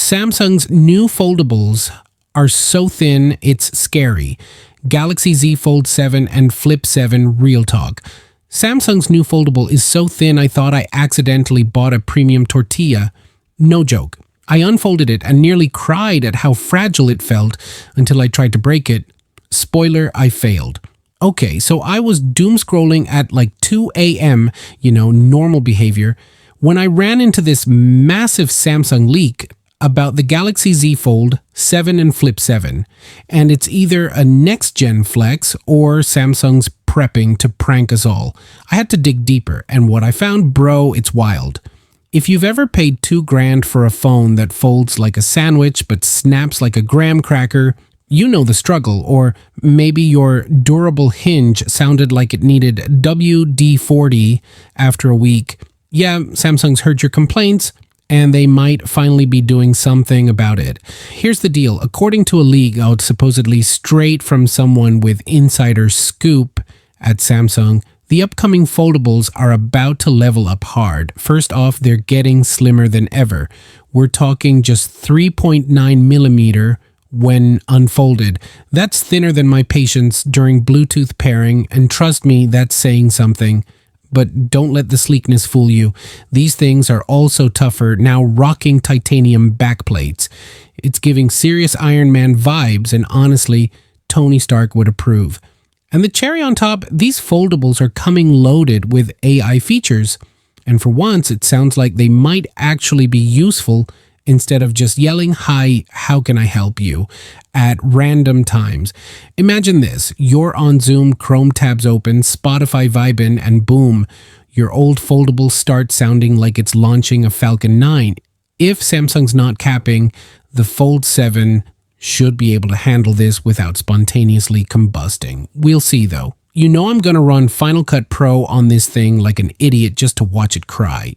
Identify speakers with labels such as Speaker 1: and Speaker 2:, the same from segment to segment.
Speaker 1: Samsung's new foldables are so thin, it's scary. Galaxy Z Fold 7 and Flip 7 Real Talk. Samsung's new foldable is so thin I thought I accidentally bought a premium tortilla. No joke. I unfolded it and nearly cried at how fragile it felt until I tried to break it. Spoiler, I failed. Okay, so I was doom scrolling at like 2 a.m., normal behavior, when I ran into this massive Samsung leak about the Galaxy Z Fold 7 and Flip 7. And it's either a next-gen flex or Samsung's prepping to prank us all. I had to dig deeper, and what I found, bro, it's wild. If you've ever paid $2,000 for a phone that folds like a sandwich but snaps like a graham cracker, you know the struggle. Or maybe your durable hinge sounded like it needed WD-40 after a week. Yeah, Samsung's heard your complaints, and they might finally be doing something about it. Here's the deal. According to a leak out supposedly straight from someone with insider scoop at Samsung, the upcoming foldables are about to level up hard. First off, they're getting slimmer than ever. We're talking just 3.9 millimeter when unfolded. That's thinner than my patience during Bluetooth pairing, and trust me, that's saying something. But don't let the sleekness fool you. These things are also tougher, now rocking titanium backplates. It's giving serious Iron Man vibes, and honestly, Tony Stark would approve. And the cherry on top, these foldables are coming loaded with AI features. And for once, it sounds like they might actually be useful instead of just yelling, "Hi, how can I help you?" at random times. Imagine this. You're on Zoom, Chrome tabs open, Spotify vibing, and boom, your old foldable starts sounding like it's launching a Falcon 9. If Samsung's not capping, the Fold 7 should be able to handle this without spontaneously combusting. We'll see though. You know I'm gonna run Final Cut Pro on this thing like an idiot just to watch it cry.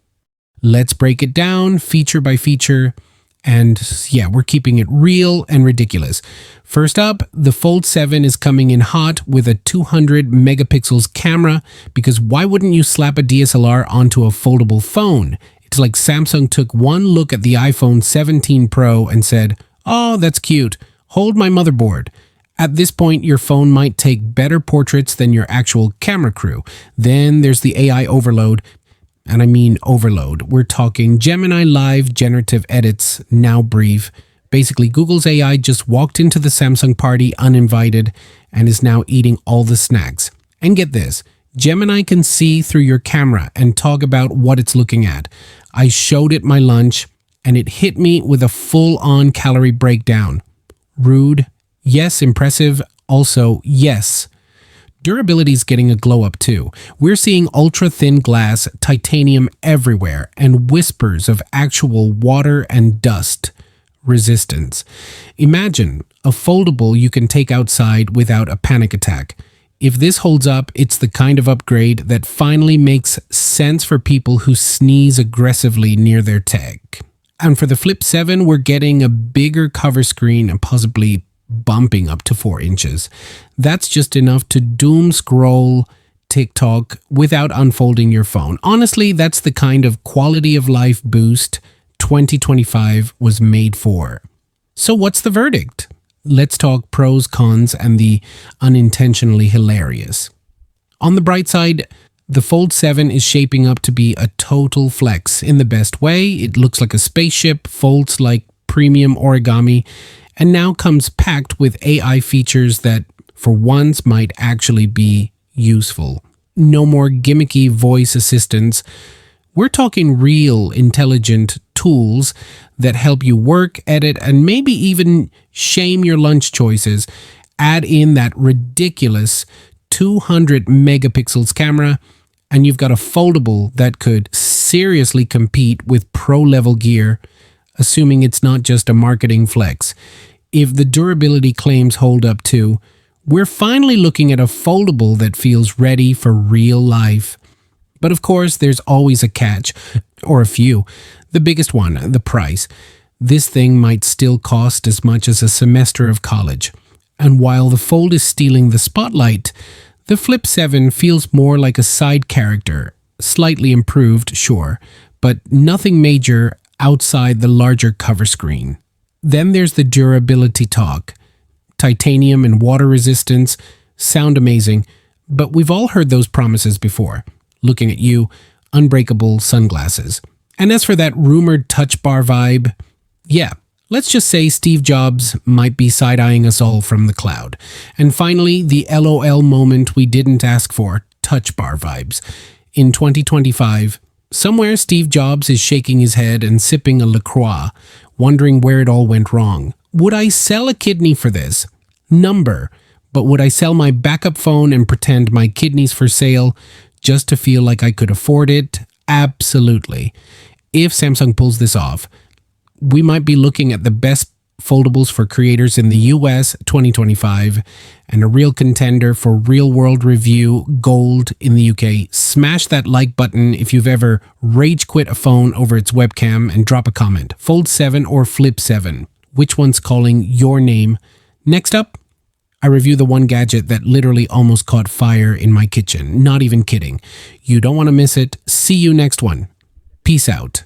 Speaker 1: Let's break it down feature by feature. And yeah, we're keeping it real and ridiculous. First up, the Fold 7 is coming in hot with a 200 megapixels camera, because why wouldn't you slap a DSLR onto a foldable phone? It's like Samsung took one look at the iPhone 17 Pro and said, "Oh, that's cute. Hold my motherboard." At this point, your phone might take better portraits than your actual camera crew. Then there's the AI overload. And I mean overload. We're talking Gemini Live generative edits, now brief. Basically, Google's AI just walked into the Samsung party uninvited and is now eating all the snacks. And get this, Gemini can see through your camera and talk about what it's looking at. I showed it my lunch and it hit me with a full-on calorie breakdown. Rude? Yes. Impressive? Also, yes. Durability is getting a glow up too. We're seeing ultra-thin glass, titanium everywhere, and whispers of actual water and dust resistance. Imagine a foldable you can take outside without a panic attack. If this holds up, it's the kind of upgrade that finally makes sense for people who sneeze aggressively near their tech. And for the Flip 7, we're getting a bigger cover screen and possibly bumping up to 4 inches. That's just enough to doom scroll TikTok without unfolding your phone. Honestly, that's the kind of quality of life boost 2025 was made for. So what's the verdict? Let's talk pros, cons, and the unintentionally hilarious. On the bright side, the Fold 7 is shaping up to be a total flex in the best way. It looks like a spaceship, folds like premium origami, and now comes packed with AI features that, for once, might actually be useful. No more gimmicky voice assistants. We're talking real intelligent tools that help you work, edit, and maybe even shame your lunch choices. Add in that ridiculous 200 megapixels camera, and you've got a foldable that could seriously compete with pro-level gear, assuming it's not just a marketing flex. If the durability claims hold up too, we're finally looking at a foldable that feels ready for real life. But of course, there's always a catch, or a few. The biggest one, the price. This thing might still cost as much as a semester of college. And while the Fold is stealing the spotlight, the Flip 7 feels more like a side character. Slightly improved, sure, but nothing major outside the larger cover screen. Then there's the durability talk. Titanium and water resistance sound amazing, but we've all heard those promises before. Looking at you, unbreakable sunglasses. And as for that rumored touch bar vibe, yeah, let's just say Steve Jobs might be side-eyeing us all from the cloud. And finally, the LOL moment we didn't ask for, touch bar vibes. In 2025, somewhere Steve Jobs is shaking his head and sipping a LaCroix, wondering where it all went wrong. Would I sell a kidney for this? Number. But would I sell my backup phone and pretend my kidney's for sale just to feel like I could afford it? Absolutely. If Samsung pulls this off, we might be looking at the best foldables for creators in the US 2025 and a real contender for real world review gold in the UK. Smash that like button if you've ever rage quit a phone over its webcam and drop a comment. Fold 7 or Flip 7. Which one's calling your name? Next up, I review the one gadget that literally almost caught fire in my kitchen. Not even kidding. You don't want to miss it. See you next one. Peace out.